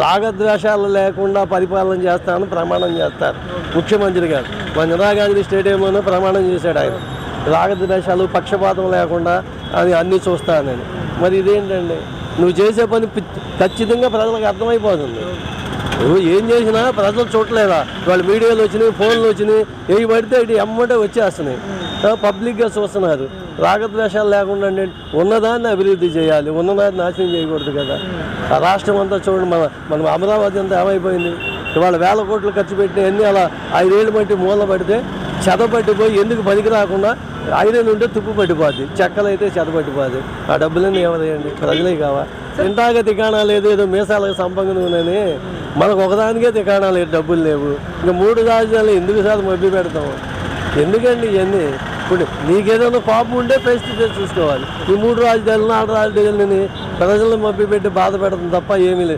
రాగద్వేషాలు లేకుండా పరిపాలన చేస్తానని ప్రమాణం చేస్తారు ముఖ్యమంత్రి గారు. మన ఇందిరాగాంధీ స్టేడియంలోనే ప్రమాణం చేశాడు ఆయన, రాగద్వేషాలు పక్షపాతం లేకుండా అది అన్నీ చూస్తానని. మరి ఇదేంటండి, నువ్వు చేసే పని ఖచ్చితంగా ప్రజలకు అర్థమైపోతుంది. నువ్వు ఏం చేసినా ప్రజలు చూడలేదా? వాళ్ళు మీడియాలో వచ్చినాయి, ఫోన్లు వచ్చినాయి, ఏవి పడితే ఇటు ఎమ్మటే వచ్చేస్తున్నాయి, పబ్లిక్గా చూస్తున్నారు. రాగద్వేషాలు లేకుండా ఉన్నదాన్ని అభివృద్ధి చేయాలి, ఉన్నదాన్ని నాశనం చేయకూడదు కదా. ఆ రాష్ట్రం అంతా చూడండి, మన అమరావతి అంతా ఏమైపోయింది. ఇవాళ వేల కోట్లు ఖర్చు పెట్టిన అన్నీ అలా 5 ఏళ్ళు బట్టి మూల పడితే చెదపట్టిపోయి ఎందుకు పనికి రాకుండా ఐరన్ ఉంటే తుప్పు పట్టిపోద్ది, చెక్కలు అయితే చెదపట్టిపోద్ది. ఆ డబ్బులన్నీ ఎవరేయండి? ప్రజలే కావా? ఇంటాక తికాణా లేదు, ఏదో మీసాలకు సంపంగనని మనకు ఒకదానికే తికాణా లేదు, డబ్బులు లేవు. ఇంకా 3 రాజధానులు ఎందుకు శాతం మభ్య పెడతాము? ఎందుకండి ఇవన్నీ? ఇప్పుడు నీకేదైనా కోపం ఉంటే ఫేస్ టు ఫేస్ చూసుకోవాలి. ఈ 3 రాజధానులు 4 రాజధానులని ప్రజలను మభ్య పెట్టి బాధ పెడతాం తప్ప ఏమీ లేదు.